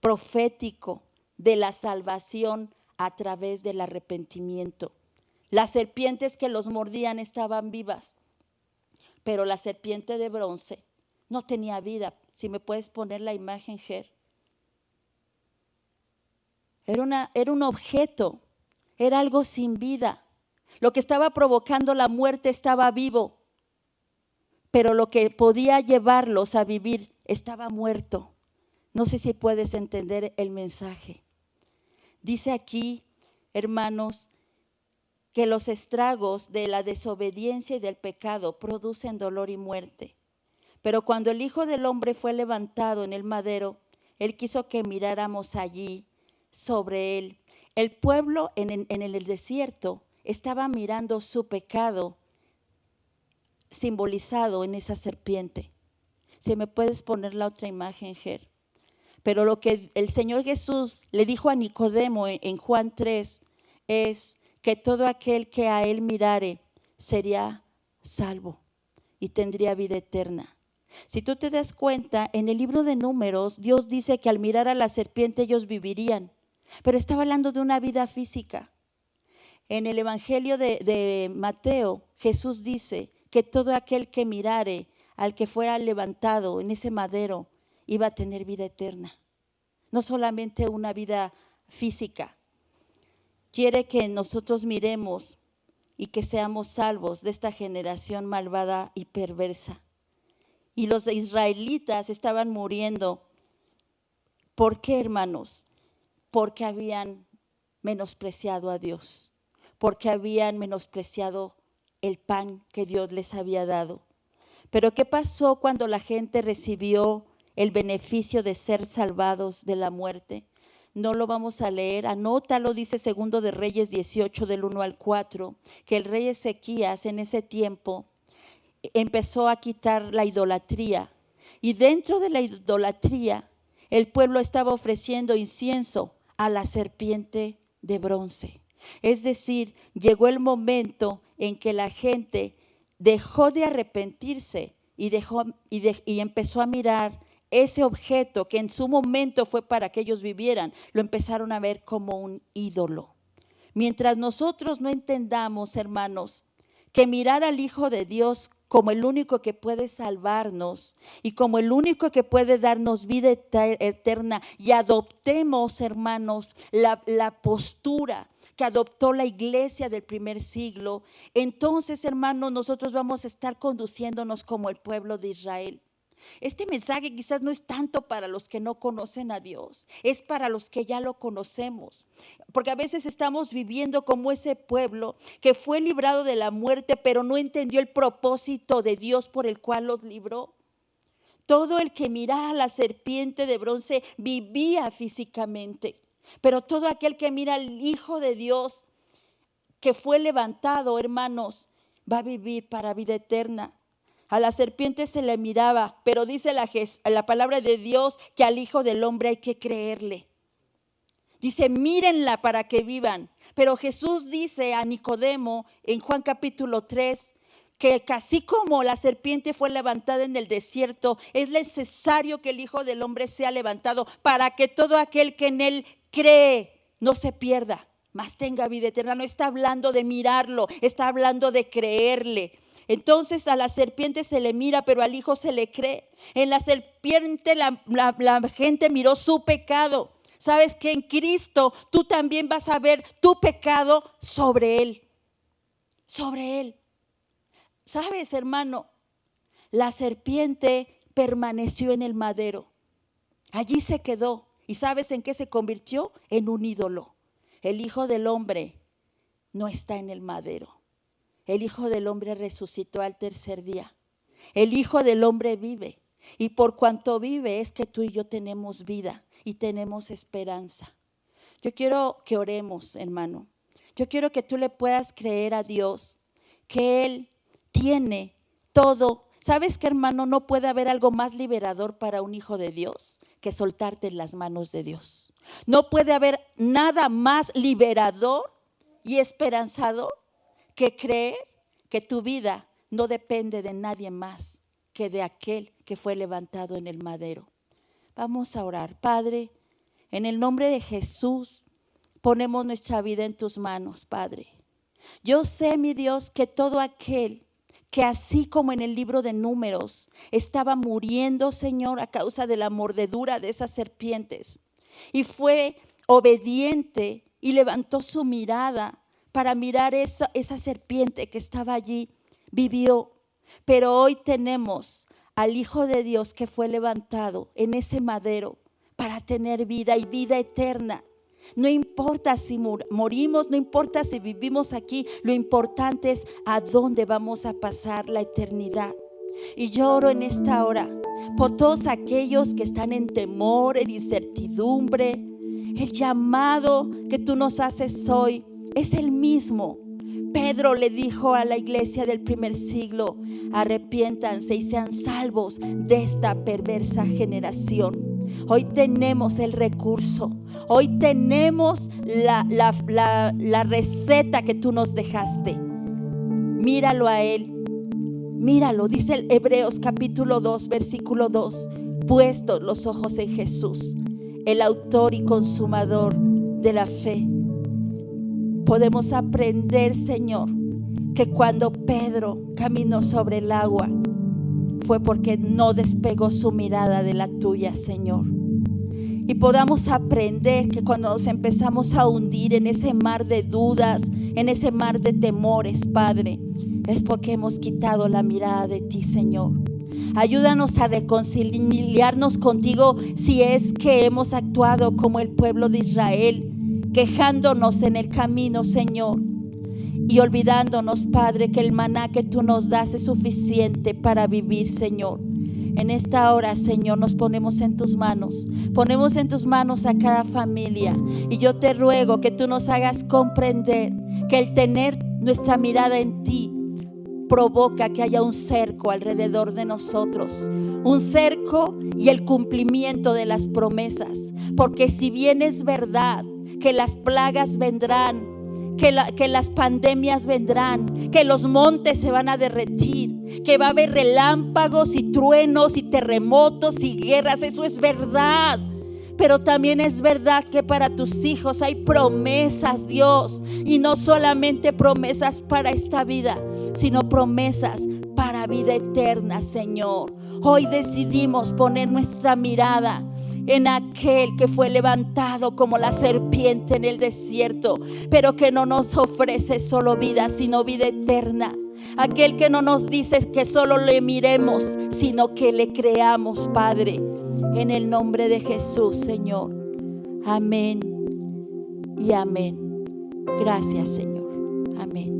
profético de la salvación a través del arrepentimiento. Las serpientes que los mordían estaban vivas, pero la serpiente de bronce no tenía vida. Si me puedes poner la imagen, Ger. Era un objeto, era algo sin vida. Lo que estaba provocando la muerte estaba vivo, pero lo que podía llevarlos a vivir estaba muerto. No sé si puedes entender el mensaje. Dice aquí, hermanos, que los estragos de la desobediencia y del pecado producen dolor y muerte. Pero cuando el Hijo del Hombre fue levantado en el madero, Él quiso que miráramos allí sobre Él. El pueblo en el desierto estaba mirando su pecado simbolizado en esa serpiente. Si me puedes poner la otra imagen, Ger. Pero lo que el Señor Jesús le dijo a Nicodemo en Juan 3 es que todo aquel que a Él mirare sería salvo y tendría vida eterna. Si tú te das cuenta, en el libro de Números, Dios dice que al mirar a la serpiente ellos vivirían, pero estaba hablando de una vida física. En el Evangelio de Mateo, Jesús dice que todo aquel que mirare al que fuera levantado en ese madero iba a tener vida eterna. No solamente una vida física. Quiere que nosotros miremos y que seamos salvos de esta generación malvada y perversa. Y los israelitas estaban muriendo. ¿Por qué, hermanos? Porque habían menospreciado a Dios, porque habían menospreciado el pan que Dios les había dado. Pero ¿qué pasó cuando la gente recibió el beneficio de ser salvados de la muerte. No lo vamos a leer, anótalo, dice Segundo de Reyes 18 del 1 al 4, que el rey Ezequías en ese tiempo empezó a quitar la idolatría. Y dentro de la idolatría, el pueblo estaba ofreciendo incienso a la serpiente de bronce. Es decir, llegó el momento en que la gente dejó de arrepentirse y empezó a mirar ese objeto que en su momento fue para que ellos vivieran, lo empezaron a ver como un ídolo. Mientras nosotros no entendamos, hermanos, que mirar al Hijo de Dios como el único que puede salvarnos y como el único que puede darnos vida eterna, y adoptemos, hermanos, la postura que adoptó la iglesia del primer siglo, entonces, hermanos, nosotros vamos a estar conduciéndonos como el pueblo de Israel. Este mensaje quizás no es tanto para los que no conocen a Dios, es para los que ya lo conocemos. Porque a veces estamos viviendo como ese pueblo que fue librado de la muerte, pero no entendió el propósito de Dios por el cual los libró. Todo el que miraba a la serpiente de bronce vivía físicamente, pero todo aquel que mira al Hijo de Dios que fue levantado, hermanos, va a vivir para vida eterna. A la serpiente se le miraba, pero dice la palabra de Dios que al Hijo del Hombre hay que creerle. Dice, mírenla para que vivan. Pero Jesús dice a Nicodemo en Juan capítulo 3, que así como la serpiente fue levantada en el desierto, es necesario que el Hijo del Hombre sea levantado para que todo aquel que en él cree no se pierda, mas tenga vida eterna. No está hablando de mirarlo, está hablando de creerle. Entonces a la serpiente se le mira, pero al Hijo se le cree. En la serpiente la gente miró su pecado. Sabes que en Cristo tú también vas a ver tu pecado sobre Él. Sobre Él. Sabes, hermano, la serpiente permaneció en el madero. Allí se quedó. ¿Y sabes en qué se convirtió? En un ídolo. El Hijo del Hombre no está en el madero. El Hijo del Hombre resucitó al tercer día. El Hijo del Hombre vive. Y por cuanto vive es que tú y yo tenemos vida y tenemos esperanza. Yo quiero que oremos, hermano. Yo quiero que tú le puedas creer a Dios que Él tiene todo. ¿Sabes qué, hermano? No puede haber algo más liberador para un hijo de Dios que soltarte en las manos de Dios. No puede haber nada más liberador y esperanzador que creer que tu vida no depende de nadie más que de aquel que fue levantado en el madero. Vamos a orar. Padre, en el nombre de Jesús, ponemos nuestra vida en tus manos, Padre. Yo sé, mi Dios, que todo aquel que así como en el libro de Números estaba muriendo, Señor, a causa de la mordedura de esas serpientes, y fue obediente y levantó su mirada para mirar esa serpiente que estaba allí, vivió. Pero hoy tenemos al Hijo de Dios que fue levantado en ese madero para tener vida y vida eterna. No importa si morimos, no importa si vivimos aquí, lo importante es a dónde vamos a pasar la eternidad. Y yo oro en esta hora por todos aquellos que están en temor, en incertidumbre. El llamado que tú nos haces hoy es el mismo. Pedro le dijo a la iglesia del primer siglo: arrepiéntanse y sean salvos de esta perversa generación. Hoy tenemos el recurso, hoy tenemos la receta que tú nos dejaste. Míralo a Él, míralo, dice el Hebreos capítulo 2, versículo 2, puestos los ojos en Jesús, el autor y consumador de la fe. Podemos aprender, Señor, que cuando Pedro caminó sobre el agua fue porque no despegó su mirada de la tuya, Señor. Y podamos aprender que cuando nos empezamos a hundir en ese mar de dudas, en ese mar de temores, Padre, es porque hemos quitado la mirada de ti, Señor. Ayúdanos a reconciliarnos contigo si es que hemos actuado como el pueblo de Israel, quejándonos en el camino, Señor, y olvidándonos, Padre, que el maná que tú nos das es suficiente para vivir, Señor. En esta hora, Señor, nos ponemos en tus manos. Ponemos en tus manos a cada familia. Y yo te ruego que tú nos hagas comprender que el tener nuestra mirada en ti provoca que haya un cerco alrededor de nosotros. Un cerco y el cumplimiento de las promesas. Porque si bien es verdad que las plagas vendrán, que las pandemias vendrán, que los montes se van a derretir, que va a haber relámpagos y truenos y terremotos y guerras, eso es verdad. Pero también es verdad que para tus hijos hay promesas, Dios, y no solamente promesas para esta vida, sino promesas para vida eterna, Señor. Hoy decidimos poner nuestra mirada en aquel que fue levantado como la serpiente en el desierto, pero que no nos ofrece solo vida, sino vida eterna. Aquel que no nos dice que solo le miremos, sino que le creamos, Padre. En el nombre de Jesús, Señor. Amén y amén. Gracias, Señor. Amén.